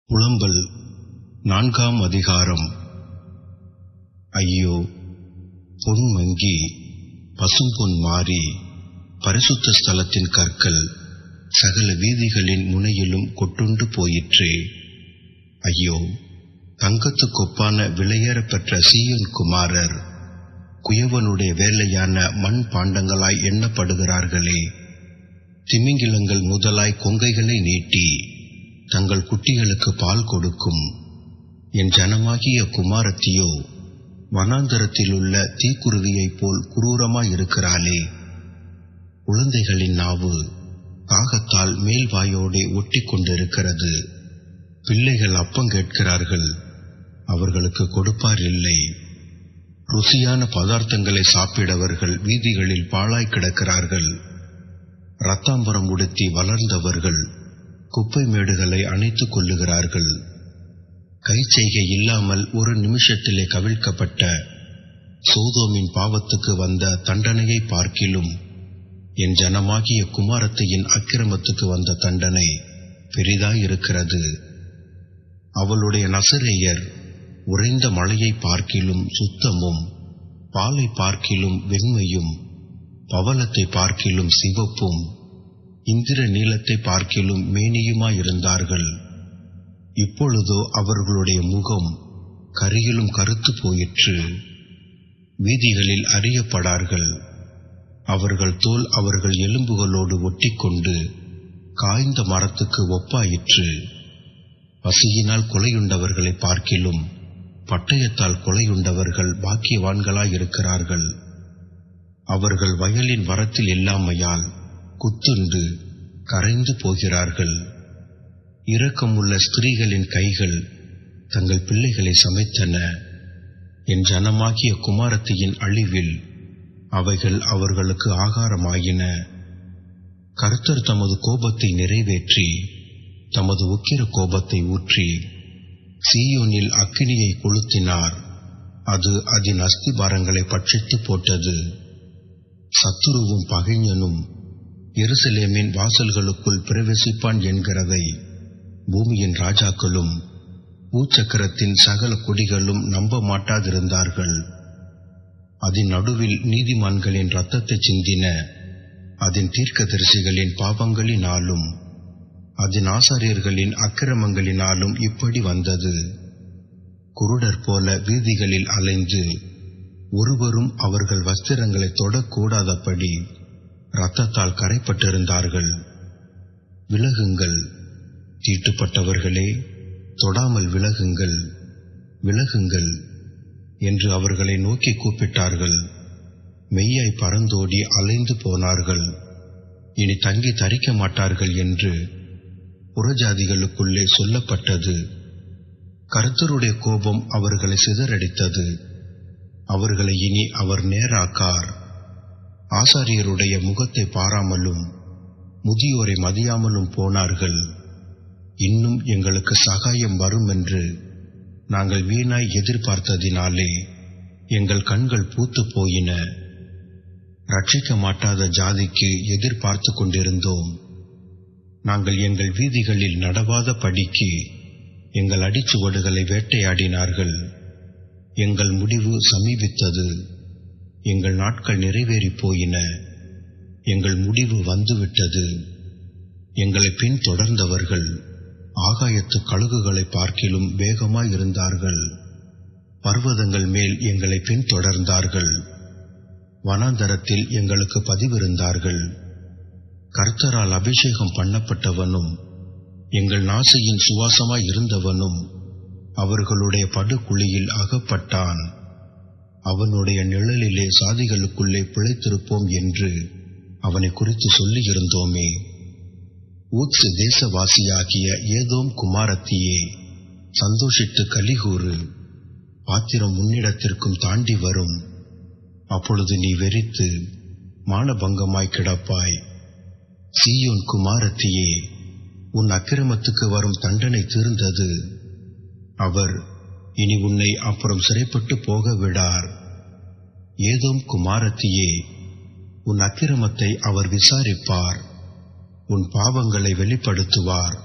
புலம்பல் 4ஆம் அதிகாரம். ஐயோ, பொன் மங்கி பசும்பொன் மாறி பரிசுத்த ஸ்தலத்தின் கற்கள் சகல வீதிகளின் முனையிலும் கொட்டுண்டு போயிற்றே. ஐயோ, தங்கத்துக்கொப்பான விலையேறப்பெற்ற சீயோன் குமாரர் குயவனுடைய வேலையான மண் பாண்டங்களாய் எண்ணப்படுகிறார்களே. திமிங்கிலங்கள் முதலாய் கொங்கைகளை நீட்டி தங்கள் குட்டிகளுக்கு பால் கொடுக்கும் என் ஜனமாகிய குமாரத்தியோ வனாந்தரத்திலுள்ள தீக்குருவியைப் போல் குரூரமாயிருக்கிறாளே. குழந்தைகளின் நாவு தாகத்தால் மேல்வாயோடே ஒட்டி கொண்டிருக்கிறது. பிள்ளைகள் அப்பம் கேட்கிறார்கள், அவர்களுக்கு கொடுப்பார் இல்லை. ருசியான பதார்த்தங்களை சாப்பிடவர்கள் வீதிகளில் பாழாய் கிடக்கிறார்கள். இரத்தாம்பரம் உடுத்தி வளர்ந்தவர்கள் குப்பை மேடுகளை அணைத்துக் கொள்ளுகிறார்கள். கைச்செய்கை இல்லாமல் ஒரு நிமிஷத்திலே கவிழ்க்கப்பட்ட சோதோமின் பாவத்துக்கு வந்த தண்டனையை பார்க்கிலும் என் ஜனமாகிய குமாரத்தியின் அக்கிரமத்துக்கு வந்த தண்டனை பெரிதாயிருக்கிறது. அவளுடைய நசரேயர் உறைந்த மழையை பார்க்கிலும் சுத்தமும், பாலை பார்க்கிலும் வெண்மையும், பவளத்தை பார்க்கிலும் சிவப்பும், இந்திர நீலத்தை பார்க்கிலும் மேனியுமாயிருந்தார்கள். இப்பொழுதோ அவர்களுடைய முகம் கரியிலும் கருத்து போயிற்று. வீதிகளில் அறியப்படார்கள். அவர்கள் தோல் அவர்கள் எலும்புகளோடு ஒட்டிக்கொண்டு காய்ந்த மரத்துக்கு ஒப்பாயிற்று. பசியினால் கொலையுண்டவர்களை பார்க்கிலும் பட்டயத்தால் கொலையுண்டவர்கள் பாக்கியவான்களாயிருக்கிறார்கள். அவர்கள் வயலின் வரத்தில் இல்லாமையால் குத்துண்டு கரைந்து போகிறார்கள். இரக்கமுள்ள ஸ்திரீகளின் கைகள் தங்கள் பிள்ளைகளை சமைத்தன. என் ஜனமாகிய குமாரத்தியின் அழிவில் அவைகள் அவர்களுக்கு ஆகாரமாயின. கர்த்தர் தமது கோபத்தை நிறைவேற்றி தமது உக்கிர கோபத்தை ஊற்றி சீயோனில் அக்கினியை கொளுத்தினார். அது அதன் அஸ்திபாரங்களை பட்சித்து போட்டது. சத்துருவும் பகைஞனும் எருசலேமின் வாசல்களுக்குள் பிரவேசிப்பான் என்கிறதை பூமியின் ராஜாக்களும் பூச்சக்கரத்தின் சகல கொடிகளும் நம்ப மாட்டாதிருந்தார்கள். அதன் நடுவில் நீதிமான்களின் இரத்தத்தை சிந்தின அதன் தீர்க்கதரிசிகளின் பாவங்களினாலும் அதன் ஆசாரியர்களின் அக்கிரமங்களினாலும் இப்படி வந்தது. குருடர் போல வீதிகளில் அலைந்து ஒருவரும் அவர்கள் வஸ்திரங்களை தொடக்கூடாதபடி இரத்தத்தால் கரைப்பட்டிருந்தார்கள். விலகுங்கள், தீட்டுப்பட்டவர்களே, தொடாமல் விலகுங்கள், விலகுங்கள் என்று அவர்களை நோக்கி கூப்பிட்டார்கள். மெய்யாய் பறந்தோடி அலைந்து போனார்கள். இனி தங்கி தரிக்க மாட்டார்கள் என்று புறஜாதிகளுக்குள்ளே சொல்லப்பட்டது. கர்த்தருடைய கோபம் அவர்களை சிதறடித்தது. அவர்களை இனி அவர் நேராக்கார். ஆசாரியருடைய முகத்தை பாராமலும் முதியோரை மதியாமலும் போனார்கள். இன்னும் எங்களுக்கு சகாயம் வரும் என்று நாங்கள் வீணாய் எதிர்பார்த்ததினாலே எங்கள் கண்கள் பூத்து போயின. ரட்சிக்க மாட்டாத ஜாதிக்கு எதிர்பார்த்து கொண்டிருந்தோம். நாங்கள் எங்கள் வீதிகளில் நடவாத படிக்கு எங்கள் அடிச்சுவடுகளை வேட்டையாடினார்கள். எங்கள் முடிவு சமீபித்தது. எங்கள் நாட்கள் நிறைவேறி போயின. எங்கள் முடிவு வந்துவிட்டது. எங்களை பின் தொடர்ந்தவர்கள் ஆகாயத்து கழுகுகளை பார்க்கிலும் வேகமாயிருந்தார்கள். பர்வதங்கள் மேல் எங்களை பின் தொடர்ந்தார்கள். வனாந்தரத்தில் எங்களுக்கு பதிவிருந்தார்கள். கர்த்தரால் அபிஷேகம் பண்ணப்பட்டவனும் எங்கள் நாசியின் சுவாசமாய் இருந்தவனும் அவர்களுடைய படுகுழியில் அகப்பட்டான். அவனுடைய நிழலிலே சாதிகளுக்குள்ளே பிழைத்திருப்போம் என்று அவனை குறித்து சொல்லியிருந்தோமே. ஊத்ஸ் தேசவாசியாகிய ஏதோம் குமாரத்தியே, சந்தோஷித்து கலிகூறு. பாத்திரம் முன்னிடத்திற்கும் தாண்டி வரும். அப்பொழுது நீ வெறித்து மானபங்கமாய் கிடப்பாய். சீயோன் குமாரத்தியே, உன் அக்கிரமத்துக்கு வரும் தண்டனை தீர்ந்தது. அவர் இனி உன்னை அப்புறம் சிறைப்பட்டு போக விடார். ஏதோம் குமாரத்தியே, உன் அக்கிரமத்தை அவர் விசாரிப்பார், உன் பாவங்களை வெளிப்படுத்துவார்.